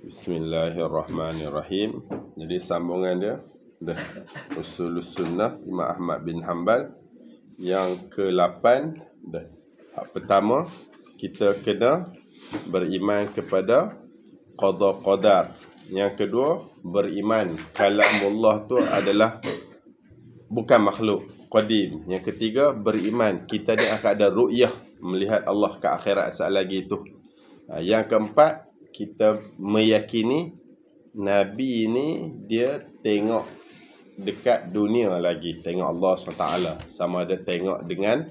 Bismillahirrahmanirrahim. Jadi sambungan dia dah Usulus Sunnah Imam Ahmad bin Hanbal yang ke-8 dah. Hak pertama, kita kena beriman kepada qada qadar. Yang kedua, beriman kalamullah tu adalah bukan makhluk qadim. Yang ketiga, beriman kita ni akan ada ru'yah, melihat Allah ke akhirat saat lagi tu. Yang keempat, kita meyakini Nabi ni dia tengok dekat dunia lagi, tengok Allah SWT, sama ada tengok dengan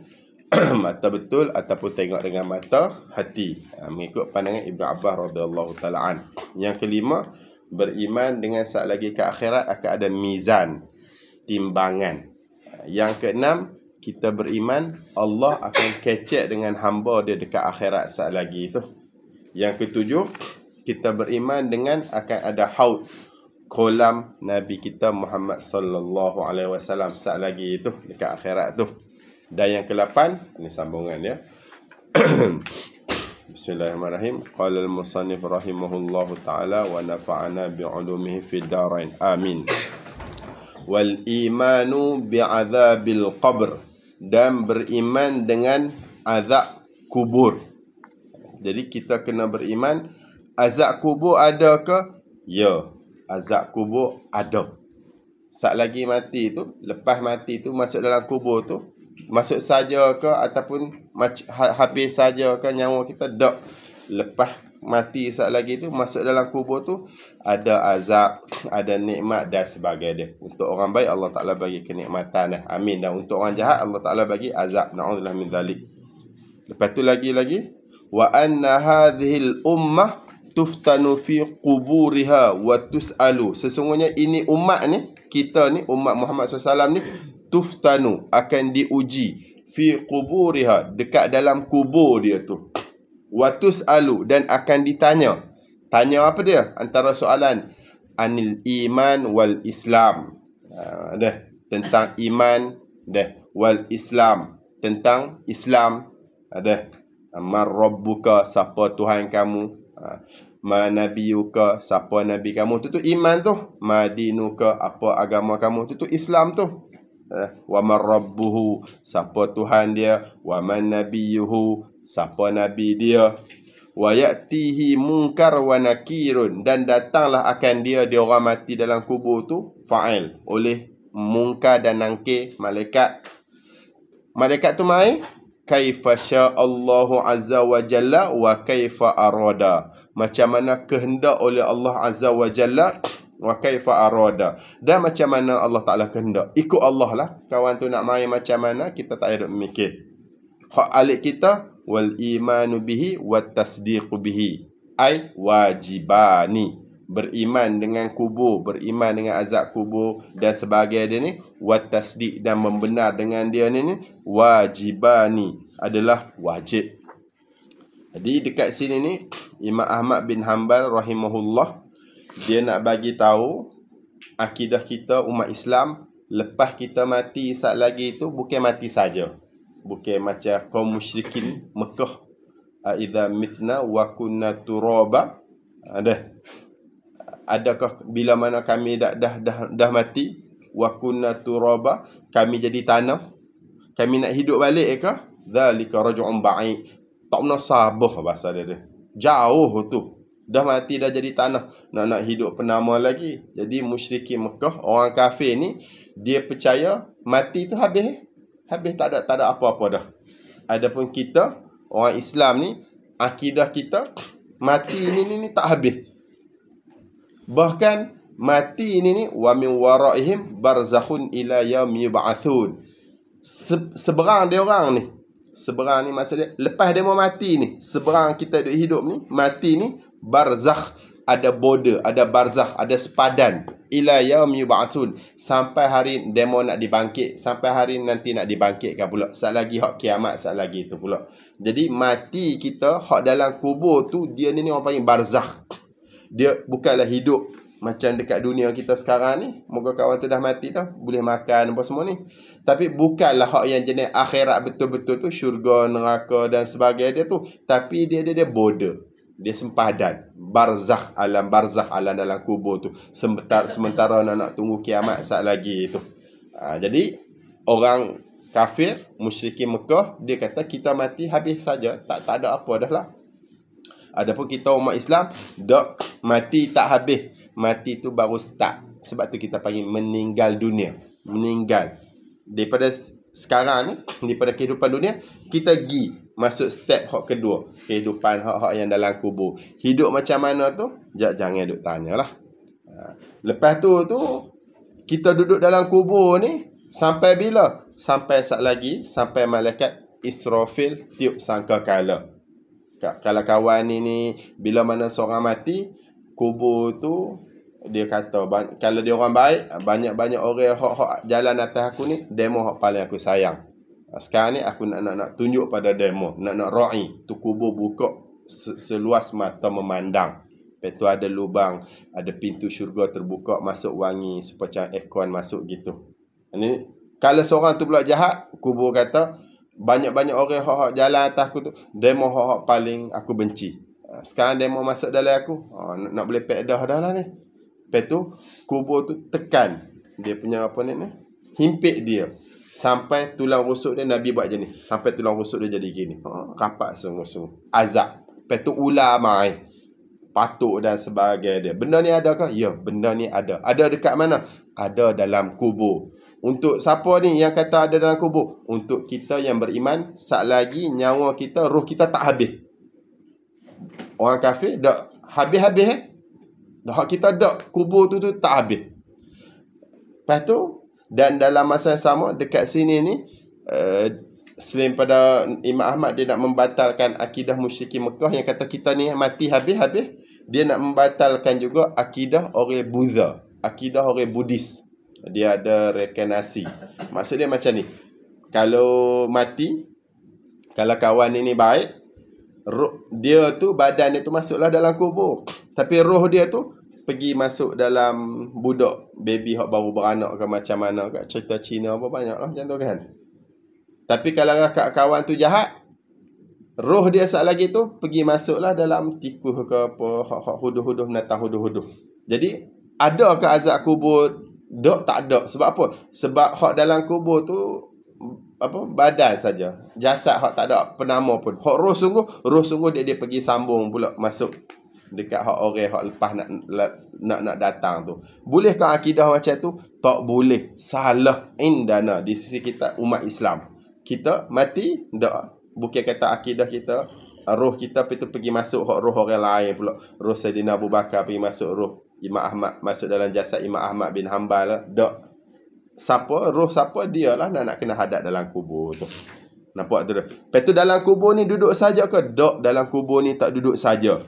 mata betul ataupun tengok dengan mata hati, mengikut pandangan Ibn Abbas radhiyallahu ta'ala an. Yang kelima, beriman dengan saat lagi ke akhirat akan ada mizan, timbangan. Yang keenam, kita beriman Allah akan kecek dengan hamba dia dekat akhirat saat lagi itu. Yang ketujuh, kita beriman dengan akan ada haud, kolam Nabi kita Muhammad sallallahu alaihi wasallam saat lagi itu dekat akhirat tu. Dan yang ke-8, ini sambungan ya. Bismillahirrahmanirrahim. Qala al-musannif rahimahullahu taala wa nafa'ana bi'ulumihi fid darain. Amin. Wal imanu bi'adzabil qabr, dan beriman dengan azab kubur. Jadi kita kena beriman azab kubur ada ke? Ya, azab kubur ada. Saat lagi mati tu, lepas mati tu masuk dalam kubur tu, masuk saja ke ataupun habis saja ke nyawa kita? Tak. Lepas mati saat lagi tu masuk dalam kubur tu ada azab, ada nikmat dan sebagainya. Untuk orang baik Allah Taala bagi kenikmatan dah. Amin. Dan untuk orang jahat Allah Taala bagi azab. Na'udzubillah min dzalik. Lepas tu lagi wa anna hadhil ummah tuftanu fi quburiha wa tus'alu. Sesungguhnya ini umat ni, kita ni umat Muhammad SAW ni, tuftanu akan diuji fi quburiha, dekat dalam kubur dia tu, wa tus'alu, dan akan ditanya. Tanya apa dia? Antara soalan anil iman wal islam, tentang iman, wal islam, tentang Islam, man rabbuka, siapa Tuhan kamu, ma nabiyuka, siapa nabi kamu, tu iman tu. Ma dinuka, apa agama kamu, tu Islam tu. Wa man rabbuhu, siapa Tuhan dia, wa man nabiyuhu, siapa nabi dia. Wa ya'tihi munkar wa nakirun, dan datanglah akan dia orang mati dalam kubur tu, fa'il, oleh munkar dan nakir, malaikat. Malaikat tu mai kaifa sya'allahu azza wa jalla wa kaifa arada, macam mana kehendak oleh Allah azza wa jalla, wa kaifa arada, dan macam mana Allah Taala kehendak. Ikut Allah lah, kawan tu nak main macam mana, kita tak ada mikir. Hak alik kita wal imanu bihi wat tasdiqu bihi, ai wajibani, beriman dengan kubur, beriman dengan azab kubur dan sebagainya ni, wat tasdiq, dan membenar dengan dia ni wajibani, adalah wajib. Jadi dekat sini ni Imam Ahmad bin Hanbal rahimahullah, dia nak bagi tahu akidah kita umat Islam lepas kita mati saat lagi tu bukan mati saja. Bukan macam kaum musyrikin Mekah, idza mitna wa kunna turaba, adakah bila mana kami dah mati, wa kunna turaba, kami jadi tanah, kami nak hidup balik ke? Zalika raj'un ba'id, tak pernah sabar bahasa dia. Jauh tu. Dah mati dah jadi tanah, nak hidup penama lagi. Jadi musyrikin Mekah, orang kafir ni, dia percaya mati tu habis tak ada apa-apa dah. Adapun kita orang Islam ni, akidah kita mati ni tak habis. Bahkan mati ni wa min waraihim barzakhun ila yaum yub'atsun. Seberang dia orang ni. Seberang ni maksudnya lepas dia mau mati ni, seberang kita hidup ni, mati ni, barzakh, ada border, ada barzakh, ada sepadan, ila yaum yub'atsun, sampai hari demo nak dibangkit, sampai hari nanti nak dibangkitkan pula. Saat lagi hak kiamat, saat lagi tu pula. Jadi mati kita hak dalam kubur tu, dia ni orang panggil barzakh. Dia bukanlah hidup macam dekat dunia kita sekarang ni. Moga kawan tu dah mati dah, boleh makan apa semua ni. Tapi bukanlah hak yang jenis akhirat betul-betul tu, syurga, neraka dan sebagainya tu. Tapi dia border. Dia sempadan. Barzakh, alam dalam kubur tu. Sementara nak tunggu kiamat saat lagi tu. Jadi, orang kafir, musyrikin Mekah, dia kata kita mati habis saja. Tak ada apa dah lah. Adapun kita umat Islam, mati tak habis. Mati tu baru start. Sebab tu kita panggil meninggal dunia. Meninggal. Daripada sekarang ni, daripada kehidupan dunia, kita pergi masuk step hak kedua. Kehidupan hak yang dalam kubur. Hidup macam mana tu? Jangan duk tanyalah. Lepas tu kita duduk dalam kubur ni sampai bila? Sampai saat lagi, sampai malaikat Israfil tiup sangkakala. Kalau kawan ni bila mana seorang mati, kubur tu dia kata, kalau dia orang baik, banyak-banyak orang hak jalan atas aku ni, demo hak paling aku sayang. Sekarang ni aku nak tunjuk pada demo, nak ra'i. Tu kubur buka seluas mata memandang. Lepas tu ada lubang, ada pintu syurga terbuka, masuk wangi, macam aircon masuk gitu. Ini kalau seorang tu pula jahat, kubur kata, banyak-banyak orang hak jalan atas aku tu, demo hak paling aku benci. Sekarang demo masuk dalam aku, nak boleh pek dah lah ni. Lepas tu, kubur tu tekan. Dia punya apa ni? Himpit dia. Sampai tulang rusuk dia, Nabi buat je ni. Sampai tulang rusuk dia jadi gini. Rapat sungguh-sungguh. Azab. Lepas tu ular mai. Patuk dan sebagainya. Benda ni ada ke? Ya, benda ni ada. Ada dekat mana? Ada dalam kubur. Untuk siapa ni yang kata ada dalam kubur? Untuk kita yang beriman, saat lagi nyawa kita, roh kita tak habis. Orang kafir, dah habis-habis dah kita dak kubur tu tak habis. Lepas tu, dan dalam masa yang sama dekat sini ni selain pada Imam Ahmad, dia nak membatalkan akidah musyrikin Mekah yang kata kita ni mati habis-habis. Dia nak membatalkan juga akidah orang Buddha, akidah orang Buddhis. Dia ada rekanasi. Maksud dia macam ni, kalau mati, kalau kawan ini baik, dia tu, badan dia tu masuklah dalam kubur. Tapi roh dia tu pergi masuk dalam budak baby hak baru beranak ke macam mana kat cerita Cina apa banyak lah macam tu kan. Tapi kalau kawan tu jahat, roh dia saat lagi tu pergi masuklah dalam tikus ke apa, hak huduh-huduh, binatang huduh-huduh. Jadi ada ke azab kubur? Tak ada. Sebab apa? Sebab hak dalam kubur tu apa, badan saja, jasad hak tak ada penama pun. Hak roh sungguh dia pergi sambung pula masuk dekat hak orang hak lepas nak datang tu. Bolehkah akidah macam tu? Tak boleh. Salah indana di sisi kita umat Islam. Kita mati dak, bukan kata akidah kita, roh kita pergi masuk hak roh orang lain pula. Roh Saidina Abu Bakar pergi masuk roh Imam Ahmad, masuk dalam jasad Imam Ahmad bin Hanbal lah. Dak. Roh siapa, dia lah nak kena hadap dalam kubur tu. Nampak tu dah. Lepas tu dalam kubur ni duduk saja ke? Tak, dalam kubur ni tak duduk saja.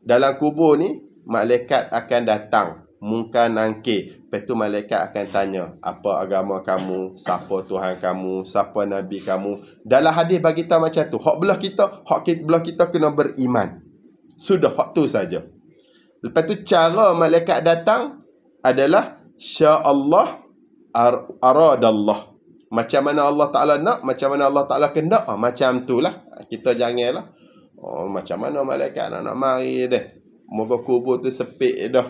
Dalam kubur ni malaikat akan datang, Munkar Nakir. Lepas tu malaikat akan tanya, apa agama kamu, siapa Tuhan kamu, siapa Nabi kamu. Dalam hadis bagi tahu macam tu. Hak belah kita kena beriman. Sudah, hak tu saja. Lepas tu cara malaikat datang adalah sya-Allah aradallah. Macam mana Allah Ta'ala nak, macam mana Allah Ta'ala kendak, macam tu lah. Kita janganlah, macam mana malaikat nak mari dah, moga kubur tu sepik dah.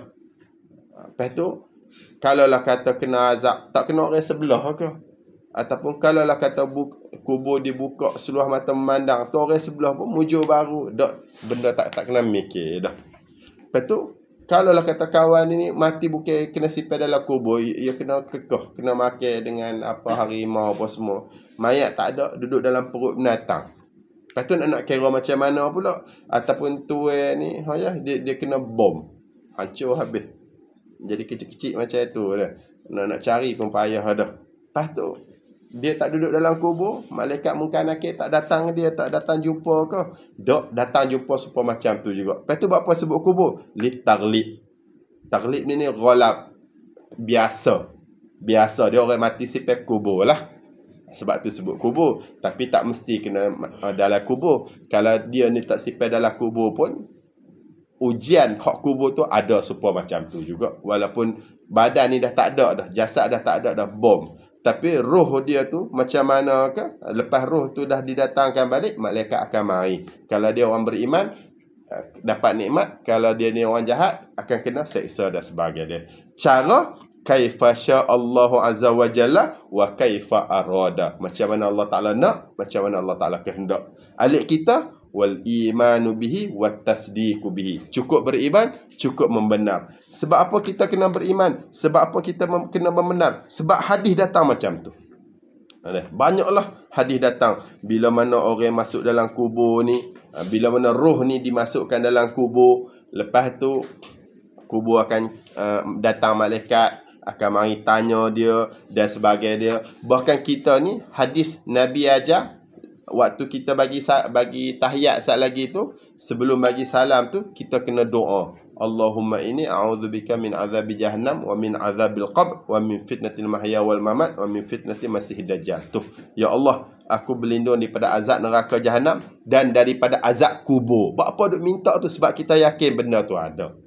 Lepas tu, kalaulah kata kena azab, tak kena orang sebelah ke? Ataupun kalaulah kata kubur dibuka seluruh mata memandang, tu orang sebelah pun mujur baru. Benda tak kena mikir dah. Lepas tu, kalaulah kata kawan ini mati bukan kena simpan dalam kubur, ia kena kekeh, kena makan dengan apa harimau apa semua. Mayat tak ada, duduk dalam perut binatang. Lepas tu nak kira macam mana pula. Ataupun tuan ni, dia kena bom. Hancur habis. Jadi kecil-kecil macam tu dah. Nak cari pun payah dah. Lepas tu, dia tak duduk dalam kubur, malaikat Munkar Nakir tak datang dia, tak datang jumpa ke? Datang jumpa supaya macam tu juga. Lepas tu apa sebut kubur? Taglib. Taglib ni ghalab. Biasa. Dia orang mati sipek kubur lah. Sebab tu sebut kubur. Tapi tak mesti kena dalam kubur. Kalau dia ni tak sipek dalam kubur pun, ujian hak kubur tu ada supaya macam tu juga. Walaupun badan ni dah tak ada dah, jasad dah tak ada dah, bom. Tapi roh dia tu macam mana ke? Lepas roh tu dah didatangkan balik, malaikat akan mari. Kalau dia orang beriman, dapat nikmat. Kalau dia ni orang jahat, akan kena seksa dan sebagainya. Cara kaifa sya'allahu azza wa jalla wa kaifa arada. Macam mana Allah Ta'ala nak, macam mana Allah Ta'ala kehendak. Alik kita, wal imanu bihi wat tasdiqu bihi. Cukup beriman, cukup membenar. Sebab apa kita kena beriman? Sebab apa kita kena membenar? Sebab hadis datang macam tu. Banyaklah hadis datang. Bila mana orang masuk dalam kubur ni, bila mana roh ni dimasukkan dalam kubur, lepas tu kubur akan datang malaikat, akan mari tanya dia dan sebagainya. Bahkan kita ni, hadis Nabi ajar, waktu kita bagi tahiyat saat lagi tu, sebelum bagi salam tu, kita kena doa. Allahumma inni a'udzubika min azabi jahannam wa min azabil qabr wa min fitnatil mahya wal mamat wa min fitnatil masih dajjal. Tu, ya Allah, aku berlindung daripada azab neraka jahanam dan daripada azab kubur. Buat apa duk minta tu? Sebab kita yakin benda tu ada.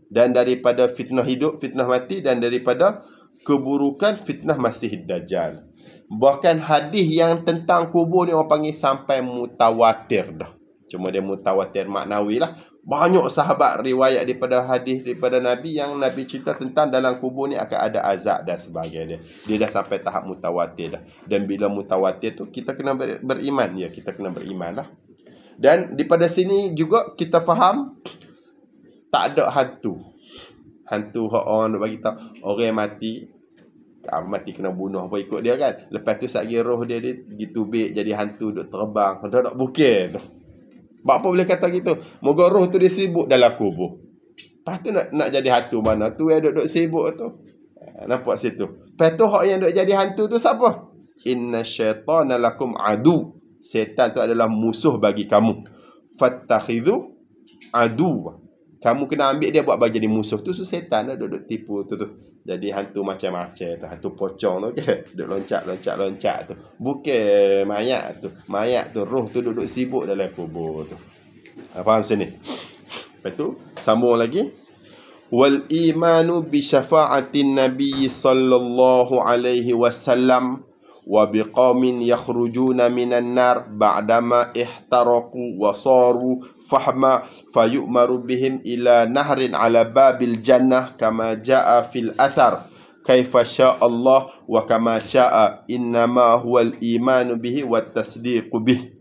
Dan daripada fitnah hidup, fitnah mati, dan daripada keburukan fitnah masih dajjal. Bahkan hadis yang tentang kubur ni orang panggil sampai mutawatir dah. Cuma dia mutawatir maknawi lah. Banyak sahabat riwayat daripada hadis daripada Nabi yang Nabi cerita tentang dalam kubur ni akan ada azab dan sebagainya. Dia dah sampai tahap mutawatir dah. Dan bila mutawatir tu, kita kena beriman. Ya, kita kena beriman lah. Dan daripada sini juga kita faham tak ada hantu. Hantu orang nak bagi tahu orang mati, mati kena bunuh apa ikut dia kan. Lepas tu satgi roh dia ditubik jadi hantu duk terbang. Tak bukan. Apa boleh kata gitu? Moga roh tu dia sibuk dalam kubur. Lepas tu nak jadi hantu mana? Tu yang duk sibuk tu. Nampak situ. Lepas tu hak yang duk jadi hantu tu siapa? Inna syaitana lakum adu. Setan tu adalah musuh bagi kamu. Fattakhidhu adu. Kamu kena ambil dia buat bagi jadi musuh tu. So setan dah duduk tipu tu. Jadi hantu macam-macam tu. Hantu pocong tu ke. Duduk loncat tu. Bukan mayat tu. Mayat tu, roh tu duduk sibuk dalam kubur tu. Faham sini? Lepas tu, sambung lagi. Wal imanu bi syafa'atin Nabi sallallahu alaihi wasallam wa biqaumin yakhrujuna minan nar ba'dama ihtaraqu wa saru fahma fayu'maru bihim ila nahrin ala babil jannah kama jaa fil athar kaifa syaa Allah wa kama syaa innama huwal imanu bihi wat tasdiqu bih.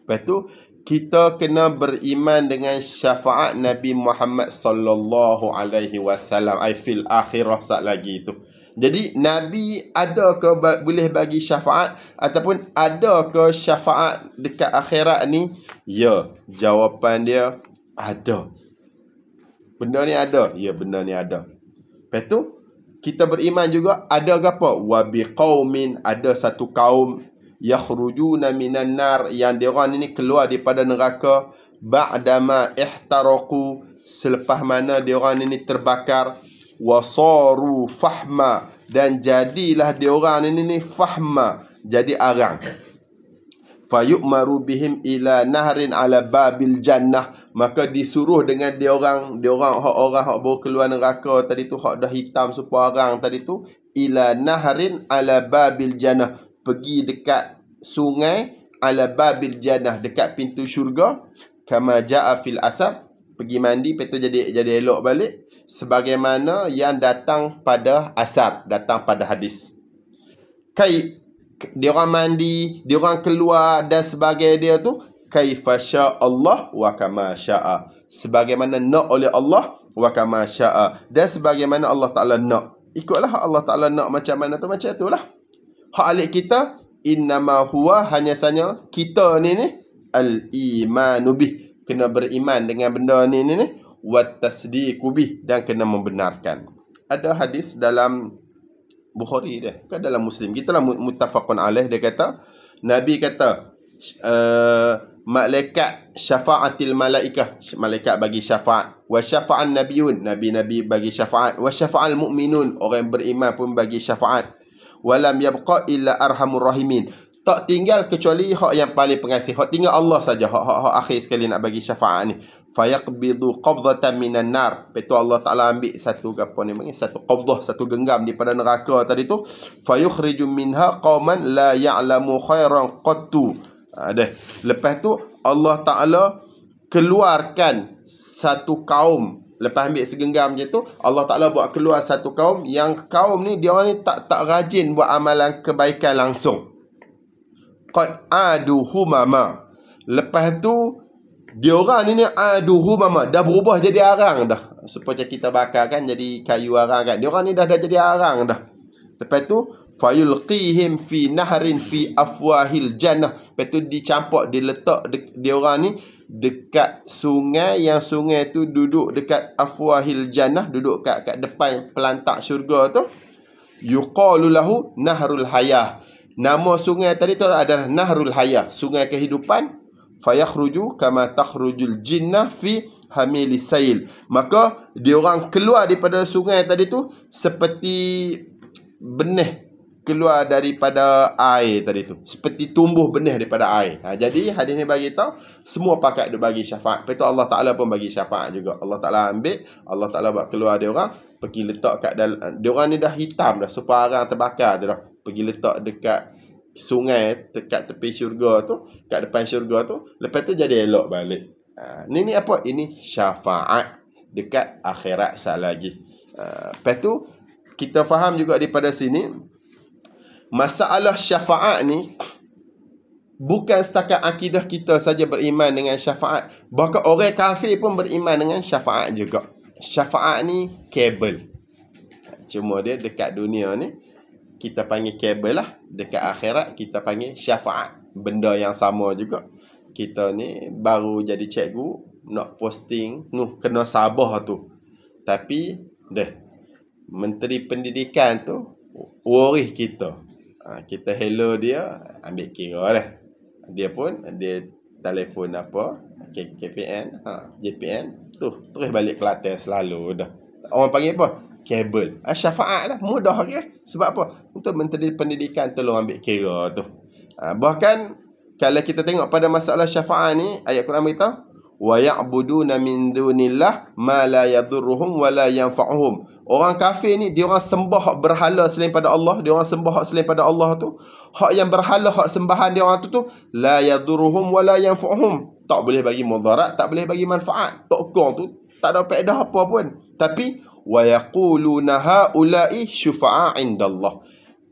Lepas tu kita kena beriman dengan syafaat Nabi Muhammad sallallahu alaihi wasallam ai fil akhirah sat lagi tu. Jadi Nabi ada ke boleh bagi syafaat ataupun ada ke syafaat dekat akhirat ni? Ya, jawapan dia ada. Benda ni ada. Ya, benda ni ada. Lepas tu kita beriman juga ada apa? Wa biqaumin, ada satu kaum yakhrujuna minan nar, yang diorang ini keluar daripada neraka ba'dama ihtaraqu, selepas mana diorang ini terbakar, wasaru fahma, dan jadilah diorang ini fahma, jadi arang. Fayu'maru bihim ila nahrin ala babil jannah, maka disuruh dengan diorang orang hak baru keluar neraka tadi tu, hak dah hitam supaya arang tadi tu, ila nahrin ala babil jannah, pergi dekat sungai ala babil jannah, dekat pintu syurga, kama jaa fil asar, pergi mandi lepas tu jadi elok balik, sebagaimana yang datang pada asar, datang pada hadis. Diorang mandi, diorang keluar dan sebagainya dia tu, kaifa syaa Allah wa kama syaa, sebagaimana nak oleh Allah, wa kama syaa, dan sebagaimana Allah Ta'ala nak. Ikutlah Allah Ta'ala nak macam mana tu, macam tu lah. Hak alik kita, innama huwa, hanya saja kita ni al-imanu bih, kena beriman dengan benda ni wat tasdiqu bih, dan kena membenarkan. Ada hadis dalam Bukhari dia, kan dalam Muslim, kita lah muttafaqun alaih, dia kata, Nabi kata, malaikat syafa'atil malaikah, malaikat bagi syafaat, wa syafa'an nabiyun, nabi-nabi bagi syafaat, wa syafa'al mu'minun, orang beriman pun bagi syafaat, walam yabqa illa arhamur rahimin, tak tinggal kecuali hak yang paling pengasih, hak tinggal Allah saja, hak akhir sekali nak bagi syafaat ni. Fayaqbidu qabdatan minan nar, betul Allah Ta'ala ambil satu satu qabdah, satu genggam daripada neraka tadi tu, fayukhriju minha qauman la ya'lamu khairan qattu. Lepas tu Allah Ta'ala keluarkan satu kaum. Lepas ambil segenggam macam tu, Allah Ta'ala buat keluar satu kaum, yang kaum ni, dia orang ni tak rajin buat amalan kebaikan langsung. Qad adu humama. Lepas tu, dia orang ni adu humama, dah berubah jadi arang dah. Supaya kita bakar kan, jadi kayu arang kan. Dia orang ni dah jadi arang dah. Lepas tu, fayulqihim fi nahrin fi afwahil jannah. Lepas tu dicampur, diletak dia orang ni dekat sungai, yang sungai tu duduk dekat afwahil jannah, duduk kat depan pelantak syurga tu. Yuqalu lahu nahrul hayah. Nama sungai tadi tu adalah nahrul hayah, sungai kehidupan. Fayakhruju kama takhrujul jinnah fi hamilis sail. Maka dia orang keluar daripada sungai tadi tu seperti benih keluar daripada air tadi tu, seperti tumbuh benih daripada air. Jadi hadis ni bagi tahu semua pakat dia bagi syafaat. Lepas tu Allah Ta'ala pun bagi syafaat juga. Allah Ta'ala ambil, Allah Ta'ala buat keluar dia orang, pergi letak kat dalam, dia orang ni dah hitam dah, supaya arang terbakar tu dah, pergi letak dekat sungai, dekat tepi syurga tu, kat depan syurga tu. Lepas tu jadi elok balik. Ni apa? Ini syafaat dekat akhirat sat lagi. Lepas tu kita faham juga daripada sini, masalah syafaat ni bukan setakat akidah kita saja beriman dengan syafaat. Bahkan orang kafir pun beriman dengan syafaat juga. Syafaat ni kabel. Cuma dia dekat dunia ni kita panggil kabel lah. Dekat akhirat kita panggil syafaat. Benda yang sama juga. Kita ni baru jadi cikgu, nak posting, kena sabar tu. Tapi Menteri Pendidikan tu worry kita. Kita hello dia, ambil kira dah. Dia pun, dia telefon apa, KPN, JPN, terus balik Kelantan selalu dah. Orang panggil apa? Kabel. Syafaat lah, mudah ke? Sebab apa? Untuk Menteri Pendidikan tolong ambil kira tu. Bahkan, kalau kita tengok pada masalah syafaat ni, ayat Quran beritahu, wa ya'buduna min dunillah ma la yadurruhum wa la yanfa'uhum. Orang kafir ni dia orang sembah hak berhala selain pada Allah, dia orang sembah hak selain pada Allah tu. Hak yang berhala, hak sembahan dia orang tu la yadurruhum wa la yanfa'uhum. Tak boleh bagi mudarat, tak boleh bagi manfaat. Tokong tu tak ada faedah apa pun. Tapi wa yaquluna haula'i syufa'a indallah.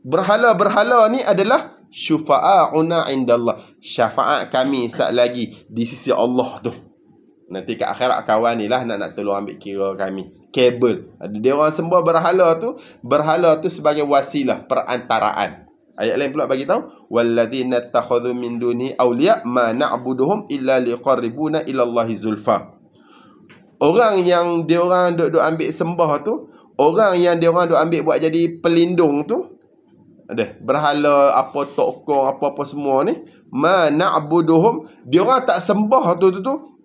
Berhala-berhala ni adalah syufa'auna indallah. Syafaat kami sat lagi di sisi Allah tu. Nanti kat akhirat kawan ni lah nak tolong ambil kira kami. Kabel. Dia orang sembah berhala tu sebagai wasilah, perantaraan. Ayat lain pula bagi tahu, walladzina takhadhu min duni awliya ma na'buduhum illa liqarribuna ila Allahi zulfa. Orang yang dia orang duk ambil sembah tu, orang yang dia orang duk ambil buat jadi pelindung tu, berhala apa tokong apa-apa semua ni, ma na'buduhum, dia orang tak sembah tu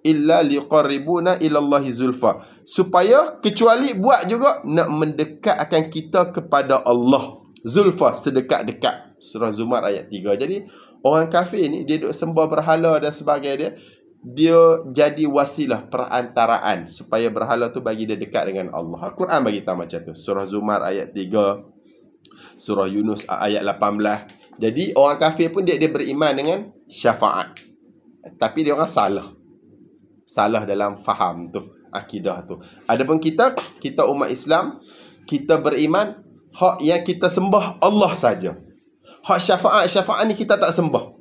illa liqarribuna ila Allahi zulfa, supaya kecuali buat juga nak mendekatkan kita kepada Allah. Zulfa, sedekat-dekat. Surah Zumar ayat 3. Jadi orang kafir ni dia duk sembah berhala dan sebagainya, dia jadi wasilah, perantaraan supaya berhala tu bagi dia dekat dengan Allah. Al-Quran bagi tahu macam tu. Surah Zumar ayat 3, Surah Yunus ayat 18. Jadi orang kafir pun dia beriman dengan syafaat, tapi dia orang salah dalam faham tu, akidah tu. Adapun kita umat Islam, kita beriman hak yang kita sembah Allah saja. Hak syafaat ni kita tak sembah.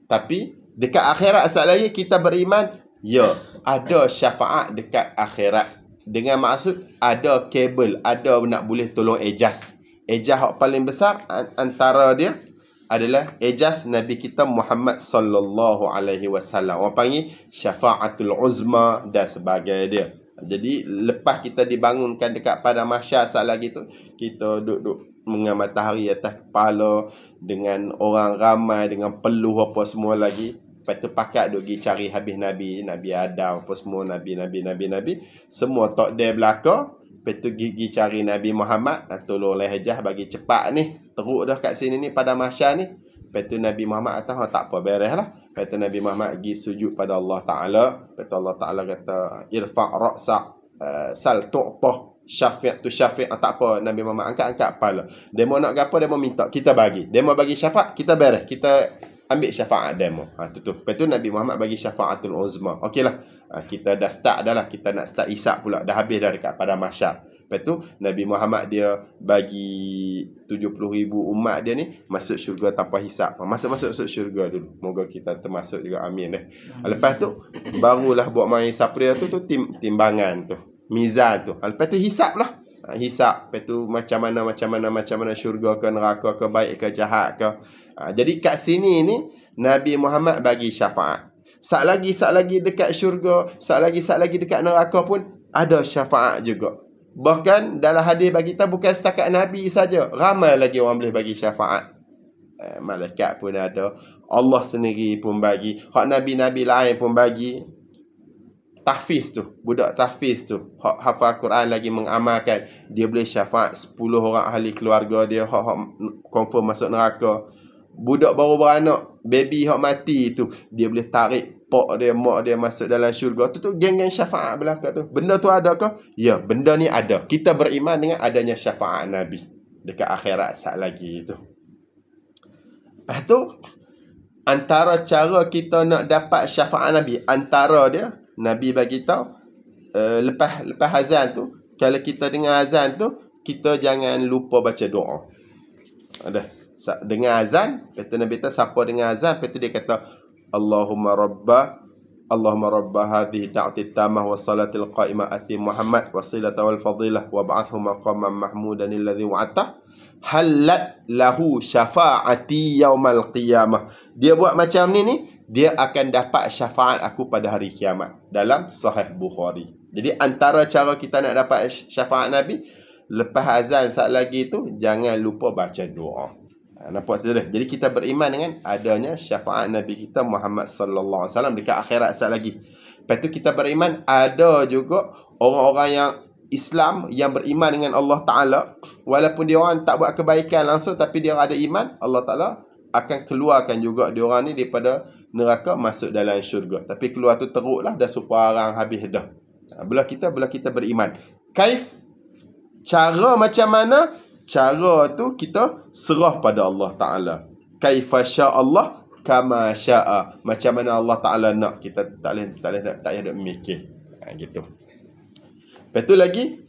Tapi dekat akhirat asal lagi kita beriman, ya, ada syafaat dekat akhirat. Dengan maksud ada kabel, ada nak boleh tolong ejaz. Ejaz hak paling besar antara dia adalah ejaz Nabi kita Muhammad sallallahu alaihi wasallam. Orang panggil syafaatul uzma dan sebagainya. Jadi lepas kita dibangunkan dekat pada mahsyar saat lagi tu, kita duduk dengan matahari atas kepala, dengan orang ramai, dengan peluh apa semua lagi. Lepas tu pakat duk pergi cari habis Nabi Adam apa semua, Nabi. Semua tak ada belaka. Lepas tu gigi cari Nabi Muhammad, tolonglah hajah bagi cepat ni. Teruk dah kat sini ni pada mahsyar ni. Lepas tu Nabi Muhammad kata, tak apa, beres lah. Lepas tu Nabi Muhammad pergi sujud pada Allah Ta'ala. Lepas tu Allah Ta'ala kata, irfa' ra'sa' sal tu'tah syafi' tu syafi'. Tak apa, Nabi Muhammad angkat kepala. Dia mau nak apa, dia mau minta, kita bagi. Dia mau bagi syafaat, kita beres. Kita ambil syafaat demo. Tu. Lepas tu Nabi Muhammad bagi syafaatul uzma. Okeylah. Kita dah start dah lah. Kita nak start hisap pula. Dah habis dah dekat pada mahsyar. Lepas tu Nabi Muhammad dia bagi 70,000 umat dia ni masuk syurga tanpa hisap. Masuk syurga dulu. Moga kita termasuk juga, amin dah. Lepas tu barulah buat main hisap dia tu timbangan tu. Mizan tu. Lepas tu hisap lah. Hisap. Lepas tu macam mana syurga ke neraka ke, baik ke jahat ke. Jadi kat sini ni Nabi Muhammad bagi syafaat. Sat lagi dekat syurga, sat lagi dekat neraka pun ada syafaat juga. Bahkan dalam hadis bagi kita bukan setakat Nabi saja, ramai lagi orang boleh bagi syafaat. Malaikat pun ada, Allah sendiri pun bagi, hak nabi-nabi lain pun bagi. Tahfiz tu, budak tahfiz tu, hak hafal Quran lagi mengamalkan, dia boleh syafaat 10 orang ahli keluarga dia hak confirm masuk neraka. Budak baru beranak, baby hak mati tu, dia boleh tarik pak dia, mak dia masuk dalam syurga. Tu geng-geng syafaat belaka tu. Benda tu ada ke? Ya, benda ni ada. Kita beriman dengan adanya syafaat Nabi dekat akhirat saat lagi tu. Lepas tu antara cara kita nak dapat syafaat Nabi, antara dia Nabi bagi tahu lepas azan tu, kalau kita dengar azan tu, kita jangan lupa baca doa. Ada dengar azan, lepas tu Nabi kata siapa dengar azan, lepas tu dia kata Allahumma rabba hadhihi da'wati tammah wa salatil qa'imah ati Muhammad wasilata wal fadilah wa ba'athu maqaman mahmudan alladhi wa'ata halat lahu syafa'ati yaumal qiyamah. Dia buat macam ni, dia akan dapat syafaat aku pada hari kiamat. Dalam Sahih Bukhari. Jadi antara cara kita nak dapat syafaat Nabi, lepas azan saat lagi tu, jangan lupa baca doa. Nampak saudara? Jadi kita beriman dengan adanya syafaat Nabi kita Muhammad sallallahu alaihi wasallam dekat akhirat saat lagi. Lepas tu kita beriman ada juga orang-orang yang Islam yang beriman dengan Allah Ta'ala, walaupun dia orang tak buat kebaikan langsung, tapi dia ada iman, Allah Ta'ala akan keluarkan juga dia orang ni daripada neraka masuk dalam syurga. Tapi keluar tu teruk lah, dah separang habis dah. Belah kita beriman. Kaif? Cara macam mana? Cara tu kita serah pada Allah Ta'ala. Kaifa sya'allah kama sya'a. Macam mana Allah Ta'ala nak. Kita tak payah nak mikir. Gitu. Lepas tu lagi,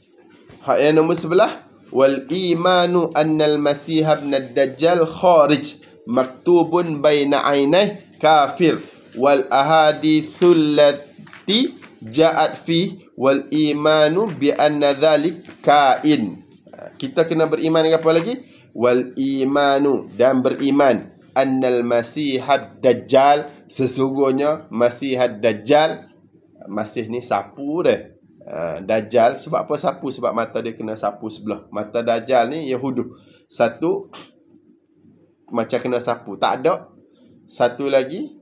hak yang nombor 11, wal imanu annal masih ibn ad-dajjal kharij maktubun baina ainai kafir wal ahadithul lati ja'at fi wal imanu bi anna dhalik kain. Kita kena beriman dengan apa lagi? Wal imanu, dan beriman annal masih ad-dajjal, sesungguhnya masih ad-dajjal. Masih ni sapu dah. Dajjal, sebab apa sapu? Sebab mata dia kena sapu sebelah. Mata Dajjal ni Yahudu. Satu macam kena sapu, tak ada. Satu lagi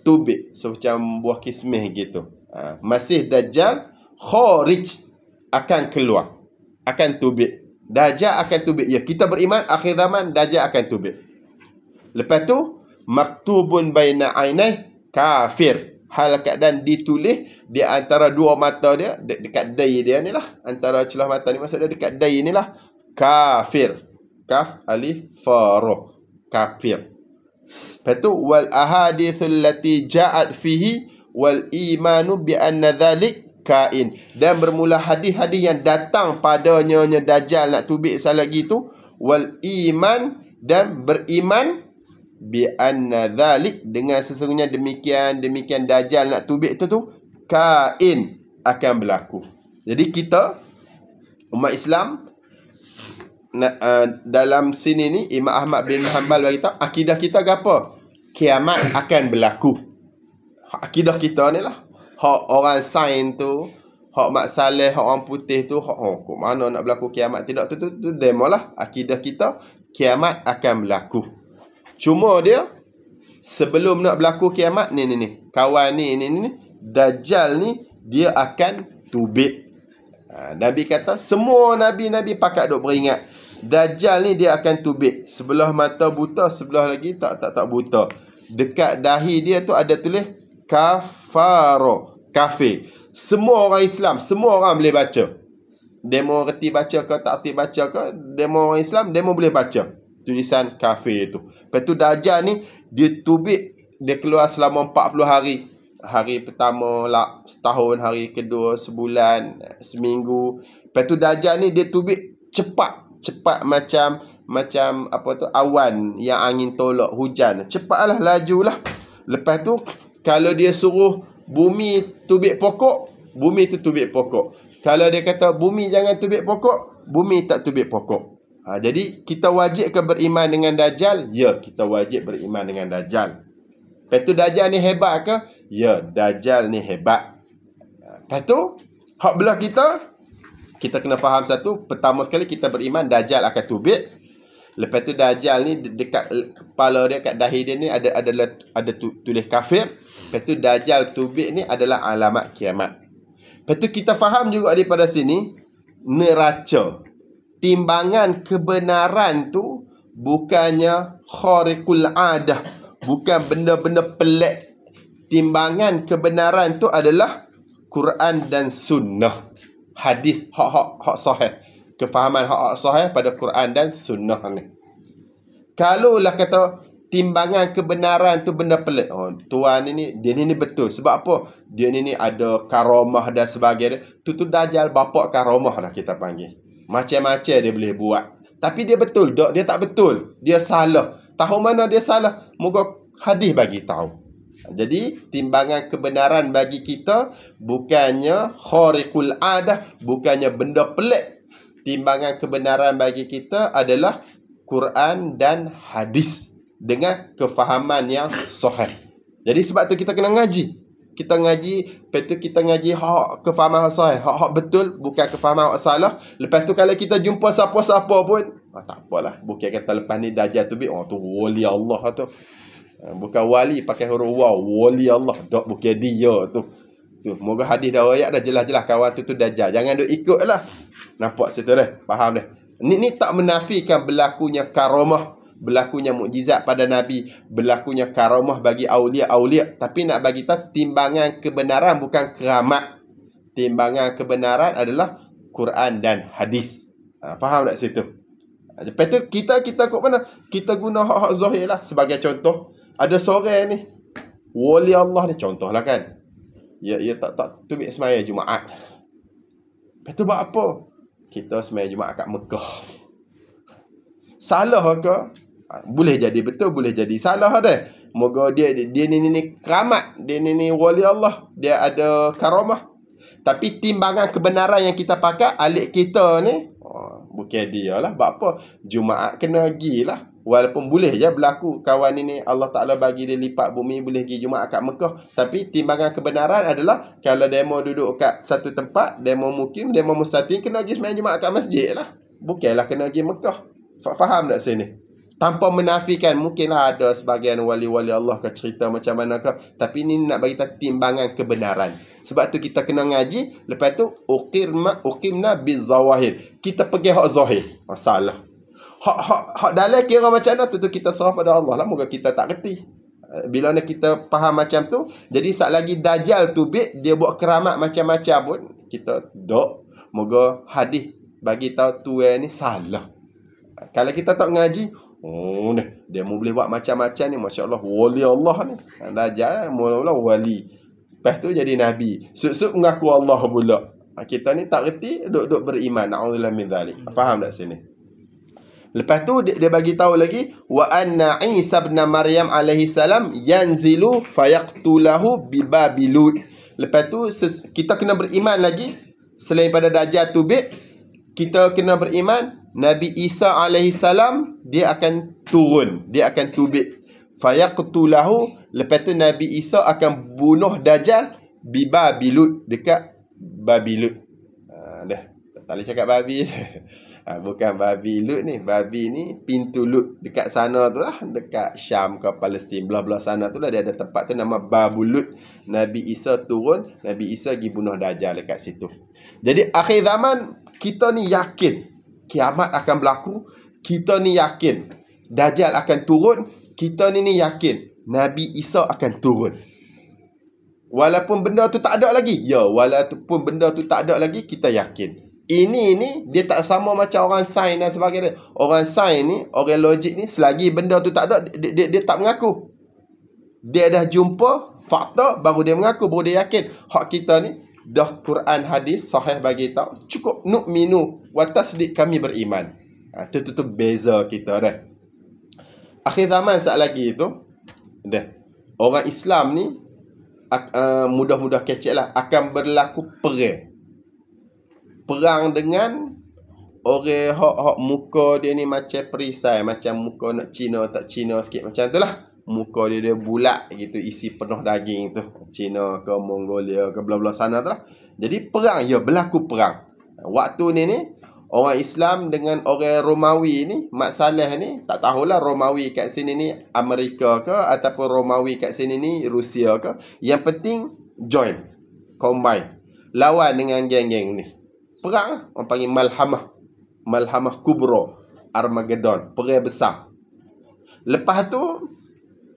tubik, so macam buah kismis gitu. Masih Dajjal kharij, akan keluar, akan tubik. Dajjal akan tubik. Ya, kita beriman akhir zaman Dajjal akan tubik. Lepas tu maktubun baina ainai kafir, hal keadaan ditulis di antara dua mata dia, dekat dai dia ni lah, antara celah mata ni, maksud dia dekat dai ni lah, kafir. Kaf alif fa ra, kafir. Lepas tu wal ahadithul lati ja'at fihi wal imanu bi anna dhalik kain, dan bermula hadis-hadis yang datang padanya Dajjal nak tubik lagi tu, wal iman, dan beriman bi anna dhalik, dengan sesungguhnya demikian Dajjal nak tubik tu kain, akan berlaku. Jadi kita umat Islam dalam sini ni Imam Ahmad bin Hanbal bagi tahu akidah kita gapo? Kiamat akan berlaku. Akidah kita ni lah. Hak orang sains tu, hak Mak Saleh, hak orang putih tu, hak kok mana nak berlaku kiamat tidak tu demo lah. Akidah kita kiamat akan berlaku. Cuma dia sebelum nak berlaku kiamat ni kawan ni Dajjal ni dia akan tubik. Nabi kata semua nabi-nabi pakat duk beringat Dajjal ni dia akan tubik. Sebelah mata buta, sebelah lagi tak buta. Dekat dahi dia tu ada tulis kafaro, kafir. Semua orang Islam, semua orang boleh baca. Demo reti baca ke tak reti baca ke, demo orang Islam, demo boleh baca tulisan kafir tu. Lepas tu Dajjal ni Dia tubik, dia keluar selama 40 hari. Hari pertama lah setahun, hari kedua sebulan, seminggu. Lepas tu Dajjal ni dia tubik cepat macam apa tu, awan yang angin tolak, hujan. Cepatlah, lajulah. Lepas tu kalau dia suruh bumi tubik pokok, bumi tu tubik pokok. Kalau dia kata bumi jangan tubik pokok, bumi tak tubik pokok. Jadi kita wajib ke beriman dengan Dajjal? Ya, kita wajib beriman dengan Dajjal. Lepas tu Dajjal ni hebat ke? Ya, Dajjal ni hebat. Lepas tu hak belah kita kena faham satu. Pertama sekali kita beriman Dajjal akan tubik. Lepas tu Dajjal ni dekat kepala dia, kat dahi dia ni ada tulis kafir. Lepas tu Dajjal tubik ni adalah alamat kiamat. Lepas tu kita faham juga daripada sini, neraca, timbangan kebenaran tu bukannya khariqul adah, bukan benda-benda pelik. Timbangan kebenaran tu adalah Quran dan sunnah. Hadis hak sahih. Kefahaman hak sahih pada Quran dan sunnah ni. Kalaulah kata timbangan kebenaran tu benda pelik, tuan ini dia ni betul. Sebab apa? Dia ni ada karamah dan sebagainya. Tu Dajjal bapak karamah lah kita panggil. Macam-macam dia boleh buat. Tapi dia betul tak? Dia tak betul. Dia salah. Tahu mana dia salah? Moga hadis bagi tahu. Jadi timbangan kebenaran bagi kita bukannya khariqul adah, bukannya benda pelik. Timbangan kebenaran bagi kita adalah Quran dan hadis dengan kefahaman yang sahih. Jadi sebab tu kita kena ngaji. Kita ngaji, lepas tu kita ngaji hak kefahaman sahih, hak betul, bukan kefahaman hak salah. Lepas tu kalau kita jumpa siapa-siapa pun, tak apalah. Bukan kata lepas ni Dajjal tu tu wali Allah tu. Bukan wali pakai huruf waw, wali Allah. Tak, bukan dia tu. Moga hadis dah ayat dah jelas-jelas kawan tu Dajjal. Jangan duk ikutlah. Nampak situ dah. Faham dah. Ni tak menafikan berlakunya karamah, berlakunya mukjizat pada Nabi, berlakunya karamah bagi aulia-aulia, tapi nak bagi tahu timbangan kebenaran bukan keramat. Timbangan kebenaran adalah Quran dan hadis. Faham tak situ? Lepas tu kita kok mana? Kita guna hak-hak zahir lah. Sebagai contoh, ada seorang ni wali Allah ni, contohlah kan. Ya tak tubik semaya Jumaat. Lepas tu buat apa? Kita semaya Jumaat kat Mekah. Salah ke? Boleh jadi betul, boleh jadi salah dah. Moga dia ni keramat, dia ni wali Allah, dia ada karamah. Tapi timbangan kebenaran yang kita pakai alik kita ni, bukan dia lah. Sebab apa? Jumaat kena pergi lah. Walaupun boleh je berlaku kawan ini Allah Ta'ala bagi dia lipat bumi, boleh pergi Jumaat kat Mekah. Tapi timbangan kebenaran adalah kalau demo duduk kat satu tempat, demo mukim, demo mustatim, kena pergi sembahyang Jumaat kat masjid lah. Bukanlah kena pergi Mekah. Faham tak sini? Tanpa menafikan, mungkinlah ada sebahagian wali-wali Allah ke cerita macam mana ke. Tapi ini nak bagi timbangan kebenaran. Sebab tu kita kena ngaji. Lepas tu uqimna bizawahir. Kita pergi hak zahir. Masalah. Hak dalam kira macam mana tu kita serah pada Allah lah. Moga kita tak reti. Bila nak kita faham macam tu, jadi saat lagi Dajjal tubik, dia buat keramat macam-macam pun, kita dok. Moga hadis bagi tahu tuan ni salah. Kalau kita tak ngaji, dia mau boleh buat macam-macam ni, masya-Allah, wali Allah ni. Dajjal mula-mula wali. Lepas tu jadi nabi. Suk-suk mengaku Allah pula. Kita ni tak reti, duk beriman. Na'udzubillah min zalik. Faham tak sini? Lepas tu dia bagi tahu lagi, wa anna Isa ibn Maryam alaihi salam yanzilu fayaqtulahu bi Babilud. Lepas tu kita kena beriman lagi selain pada Dajjal tubik, kita kena beriman Nabi Isa alaihi salam dia akan turun, dia akan tubik. Fayaqtulahu, lepas tu Nabi Isa akan bunuh Dajjal bi Babilud, dekat Babilud. Dah tak boleh cakap babi. Bukan babi Lut ni. Babi ni pintu Lut. Dekat sana tu lah. Dekat Syam ke Palestin. Belah-belah sana tu lah. Dia ada tempat tu nama Babul Lut. Nabi Isa turun. Nabi Isa pergi bunuh Dajjal dekat situ. Jadi akhir zaman kita ni yakin kiamat akan berlaku. Kita ni yakin Dajjal akan turun. Kita ni yakin Nabi Isa akan turun. Walaupun benda tu tak ada lagi. Ya, walaupun benda tu tak ada lagi, kita yakin. Ini dia tak sama macam orang sains dan sebagainya. Orang sains ni, orang logik ni, selagi benda tu tak ada, dia tak mengaku. Dia dah jumpa fakta, baru dia mengaku, baru dia yakin. Hak kita ni dah Quran hadis sahih bagi tahu, cukup nu'minu wa tasdiq, kami beriman. Tu beza kita dah. Akhir zaman saat lagi tu dah orang Islam ni mudah-mudah kecek lah, akan berlaku perang dengan orang hak muka dia ni macam perisai, macam muka nak Cina tak Cina sikit, macam tu lah. Muka dia bulat gitu, isi penuh daging tu, Cina ke Mongolia ke belah-belah sana tu lah. Jadi perang, berlaku perang. Waktu ni orang Islam dengan orang Romawi ni, Mat Saleh ni, tak tahulah Romawi kat sini ni Amerika ke ataupun Romawi kat sini ni Rusia ke. Yang penting join, combine, lawan dengan geng-geng ni. Perang, orang panggil Malhamah Kubra, Armageddon, perang besar. Lepas tu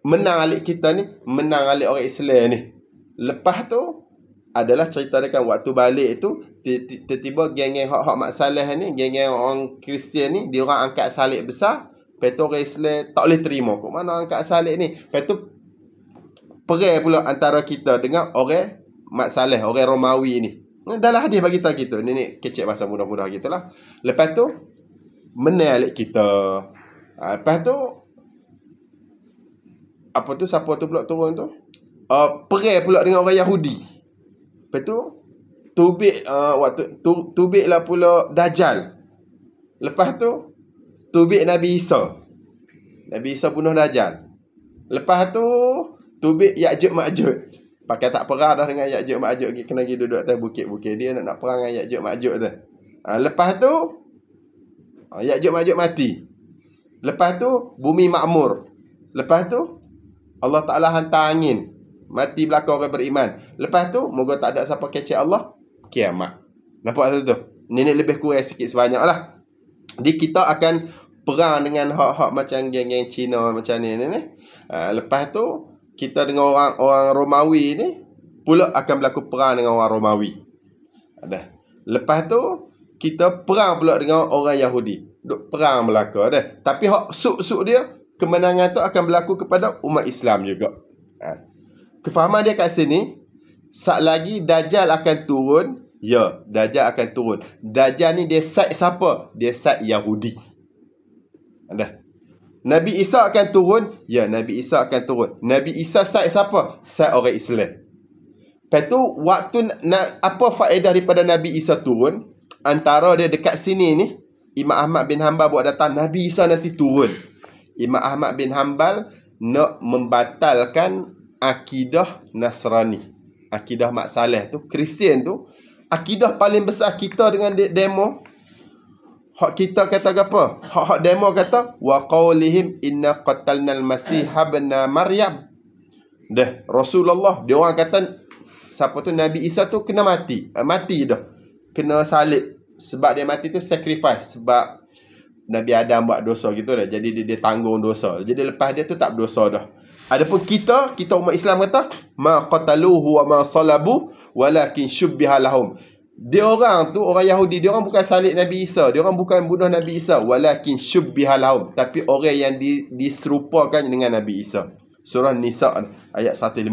menang alik kita ni, menang alik orang Islam ni. Lepas tu adalah cerita dia kan, waktu balik tu tiba-tiba geng-geng hak Mat Saleh ni, geng-geng orang Kristian ni, dia orang angkat salib besar. Lepas tu orang Islam tak boleh terima, kok mana angkat salib ni. Lepas tu perang pula antara kita dengan orang Mat Saleh, orang Romawi ni. Dalam hadis bagi tahu kita ni kecek bahasa mudah-mudah gitulah. Lepas tu menang alik kita. Lepas tu apa tu, siapa tu pula turun tu? Perang pula dengan orang Yahudi. Lepas tu tubik lah pula Dajjal. Lepas tu tubik Nabi Isa. Nabi Isa bunuh Dajjal. Lepas tu tubik Ya'juj Ma'juj. Pakai tak perang dah dengan Ya'juj Ma'juj, kena pergi duduk atas bukit-bukit dia nak perang dengan Ya'juj Ma'juj tu. Lepas tu Ya'juj Ma'juj mati. Lepas tu bumi makmur. Lepas tu Allah Ta'ala hantar angin, mati belakang orang beriman. Lepas tu moga tak ada siapa kecek Allah, kiamat. Nampak satu tu? Ni lebih kurang sikit sebanyak lah. Jadi kita akan perang dengan hak-hak macam geng-geng Cina macam ni. Lepas tu kita dengan orang Romawi ni pula akan berlaku perang dengan orang Romawi. Lepas tu kita perang pula dengan orang Yahudi. Duk perang berlaku dah. Tapi hak suk-suk dia, kemenangan tu akan berlaku kepada umat Islam juga. Kefahaman dia kat sini, sat lagi Dajjal akan turun. Ya, Dajjal akan turun. Dajjal ni dia side siapa? Dia side Yahudi. Nabi Isa akan turun. Ya, Nabi Isa akan turun. Nabi Isa side siapa? Side orang Islam. Lepas tu waktu apa faedah daripada Nabi Isa turun? Antara dia dekat sini ni, Imam Ahmad bin Hanbal buat datang, Nabi Isa nanti turun. Imam Ahmad bin Hanbal nak membatalkan akidah Nasrani, akidah Mat Saleh tu, Kristian tu. Akidah paling besar kita dengan demo, hak kita kata apa? Hak demo kata wa qaulihim inna qatalnal masih ibn Maryam. Dah Rasulullah, dia orang kata siapa tu Nabi Isa tu kena mati. Mati dah. Kena salib. Sebab dia mati tu sacrifice, sebab Nabi Adam buat dosa gitu dah. Jadi dia tanggung dosa. Jadi lepas dia tu tak berdosa dah. Adapun kita umat Islam kata ma qataluhu wa ma salabu walakin syubbiha lahum. Dia orang tu, orang Yahudi, dia orang bukan salib Nabi Isa, dia orang bukan bunuh Nabi Isa, walakin syubbiha lahum, tapi orang yang diserupakan dengan Nabi Isa. Surah Nisa ayat 157.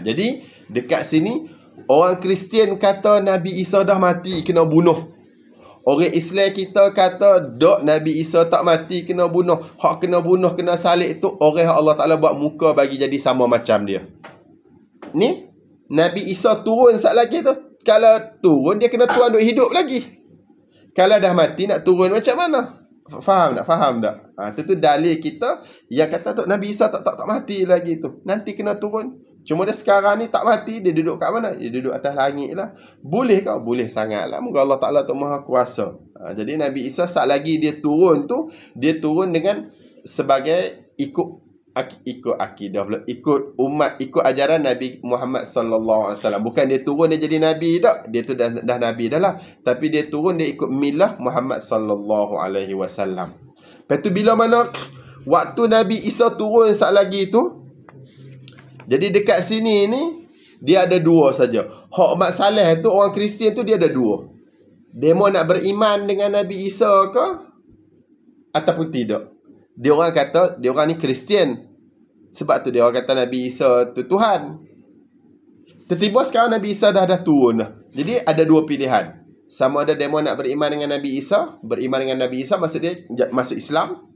Jadi dekat sini orang Kristian kata Nabi Isa dah mati, kena bunuh. Orang Islam kita kata dok Nabi Isa tak mati, kena bunuh. Hak kena bunuh, kena salib tu orang Allah Ta'ala buat muka bagi jadi sama macam dia. Ni Nabi Isa turun sat lagi tu. Kalau turun dia kena turun duk hidup lagi. Kalau dah mati nak turun macam mana? Faham tak? Faham tak? Tu dalil kita yang kata tu Nabi Isa tak mati lagi tu. Nanti kena turun. Cuma dia sekarang ni tak mati, dia duduk kat mana? Dia duduk atas langit lah. Boleh kau? Boleh sangat lah. Moga Allah Ta'ala tu maha kuasa. Jadi Nabi Isa saat lagi dia turun tu, dia turun dengan sebagai ikut akidah pula, ikut umat, ikut ajaran Nabi Muhammad sallallahu alaihi wasallam. Bukan dia turun dia jadi nabi dak. Dia tu dah nabi dah lah. Tapi dia turun dia ikut milah Muhammad sallallahu alaihi wasallam. Lepas tu bila mana waktu Nabi Isa turun saat lagi tu, jadi dekat sini ni dia ada dua saja. Hak Mat Saleh tu, orang Kristian tu, dia ada dua. Demo nak beriman dengan Nabi Isa ke ataupun tidak. Dia orang kata dia orang ni Kristian, Sebab tu dia orang kata Nabi Isa tu Tuhan. Tiba-tiba sekarang Nabi Isa dah turun dah. Jadi ada dua pilihan. Sama ada demo nak beriman dengan Nabi Isa, beriman dengan Nabi Isa maksud dia masuk Islam,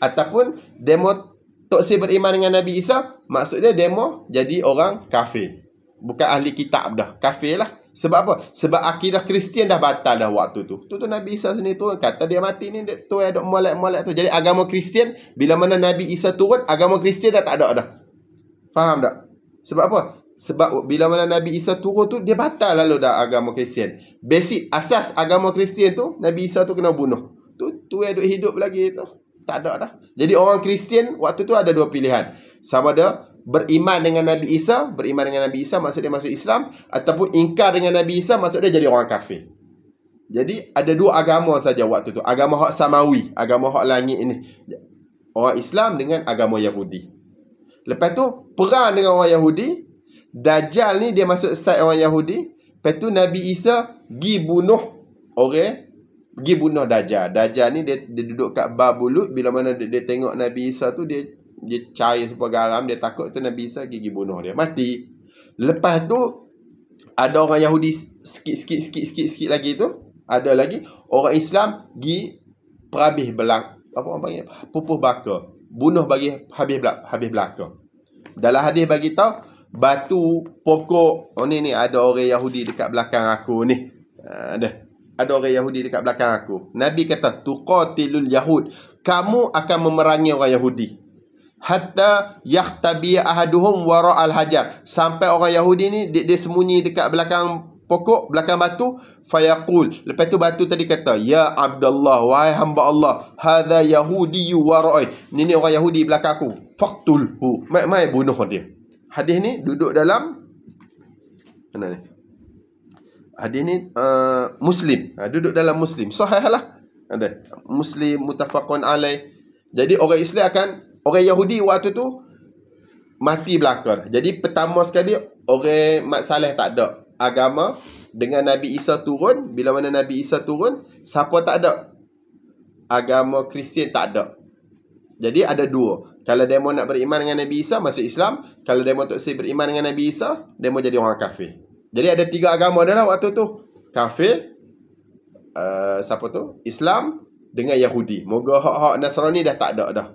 ataupun demo tak si beriman dengan Nabi Isa, maksud dia demo jadi orang kafir. Bukan ahli kitab dah, kafir lah. Sebab apa? Sebab akidah Kristian dah batal dah waktu tu. Tu Nabi Isa sendiri turun, kata dia mati ni, dia tu ada molek-molek tu. Jadi agama Kristian, bila mana Nabi Isa turun, agama Kristian dah tak ada dah. Faham tak? Sebab apa? Sebab bila mana Nabi Isa turun tu, dia batal lalu dah agama Kristian. Basic, asas agama Kristian tu, Nabi Isa tu kena bunuh. Tu yang duk hidup lagi tu. Tak ada dah. Jadi orang Kristian waktu tu ada dua pilihan. Sama ada beriman dengan Nabi Isa, beriman dengan Nabi Isa maksud dia masuk Islam, ataupun ingkar dengan Nabi Isa maksud dia jadi orang kafir. Jadi ada dua agama saja waktu tu. Agama hak samawi, agama hak langit ini. Orang Islam dengan agama Yahudi. Lepas tu perang dengan orang Yahudi. Dajjal ni dia masuk side orang Yahudi. Lepas tu Nabi Isa pergi bunuh orang, pergi bunuh Dajjal. Dajjal ni dia duduk kat Babulut. Bila mana dia tengok Nabi Isa tu, dia cair sebuah garam. Dia takut tu Nabi Isa pergi bunuh dia. Mati. Lepas tu ada orang Yahudi sikit lagi tu. Ada lagi orang Islam pergi perhabis belak, apa orang panggil, pupuh baka. Bunuh bagi habis belaka. Dalam hadis bagi tahu batu pokok, ni ada orang Yahudi dekat belakang aku ni. Ada orang Yahudi dekat belakang aku. Nabi kata tuqatilul yahud, kamu akan memerangi orang Yahudi hatta yahtabi ahaduhum wara'al hajar, sampai orang Yahudi ni dia sembunyi dekat belakang pokok, belakang batu. Fayaqul, lepas tu batu tadi kata, ya Abdullah, wahai hamba Allah, hadza yahudiyyu wara'i, ni orang Yahudi belakang aku, faqtulhu, mai bunuh dia. Hadis ni duduk dalam mana ni? Hadis ni Muslim. Duduk dalam Muslim. Sahih lah. Ada Muslim muttafaqun alaih. Jadi orang Islam orang Yahudi waktu tu mati belaka. Jadi pertama sekali orang Mat Saleh tak ada agama. Dengan Nabi Isa turun, bila mana Nabi Isa turun, siapa tak ada? Agama Kristian tak ada. Jadi ada dua. Kalau demo nak beriman dengan Nabi Isa, masuk Islam. Kalau demo tak beriman dengan Nabi Isa, demo jadi orang kafir. Jadi ada tiga agama dah lah waktu tu. Kafir, siapa tu? Islam dengan Yahudi. Moga hak-hak Nasrani dah tak ada dah.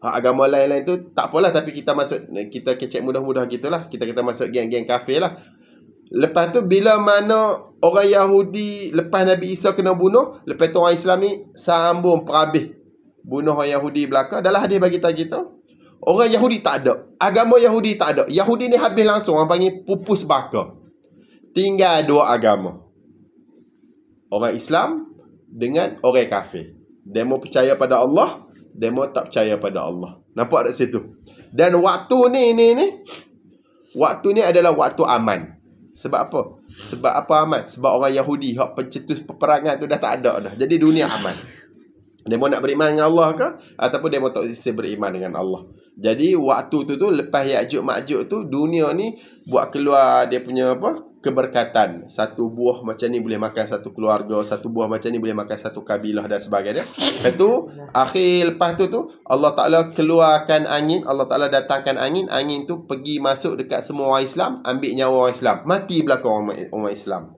Hak agama lain-lain tu tak apalah, tapi kita masuk, kita kecek mudah-mudah gitulah. Kita masuk geng-geng kafir lah. Lepas tu bila mana orang Yahudi lepas Nabi Isa kena bunuh, lepas tu orang Islam ni sambung perhabis bunuh orang Yahudi belaka. Dalam hadis bagi tahu kita, orang Yahudi tak ada, agama Yahudi tak ada. Yahudi ni habis langsung, orang panggil pupus baka. Tinggal dua agama, orang Islam dengan orang kafir. Demo percaya pada Allah, demo tak percaya pada Allah. Nampak tak situ? Dan waktu ni waktu ni adalah waktu aman. Sebab apa? Sebab apa aman? Sebab orang Yahudi hak pencetus peperangan tu dah tak ada dah. Jadi dunia aman. Demo nak beriman dengan Allah ke, ataupun demo tak beriman dengan Allah. Jadi waktu tu lepas Ya'juj Ma'juj tu, dunia ni buat keluar dia punya apa? Keberkatan. Satu buah macam ni boleh makan satu keluarga, satu buah macam ni boleh makan satu kabilah dan sebagainya. Lepas tu lepas tu Allah Ta'ala keluarkan angin, Allah Ta'ala datangkan angin tu pergi masuk dekat semua orang Islam, ambil nyawa orang Islam, mati belaka orang Islam.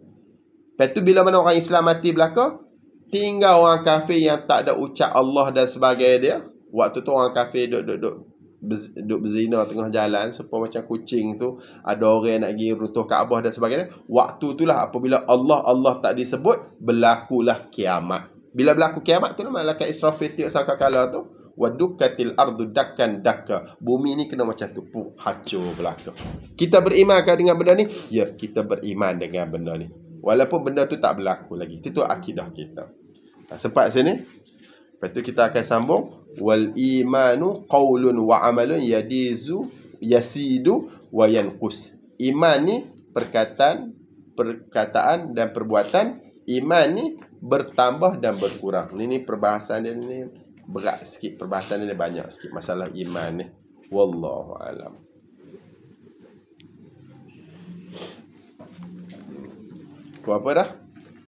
Lepas tu bila mana orang Islam mati belaka, tinggal orang kafir yang tak ada ucap Allah dan sebagainya dia. Waktu tu orang kafir duduk berzina tengah jalan, seperti macam kucing tu, ada orang nak pergi runtuh Kaabah dan sebagainya. Waktu itulah apabila Allah tak disebut, berlakulah kiamat. Bila berlaku kiamat tu, malaikat Israfil tiup sangkakala tu, wadukatil ardu dakkan dakka, bumi ni kena macam tu, hancur belaka. Kita berimankah dengan benda ni? Ya, kita beriman dengan benda ni, walaupun benda tu tak berlaku lagi. Itu akidah kita. Sempat sini. Lepas tu kita akan sambung. Wal imanu qaulun wa amalun yasidu wa yanqus. Iman ni perkataan dan perbuatan. Iman ni bertambah dan berkurang. Ini perbahasan dia ni berat sikit, perbahasan dia banyak sikit masalah iman ni. Wallahu alam. Apa dah?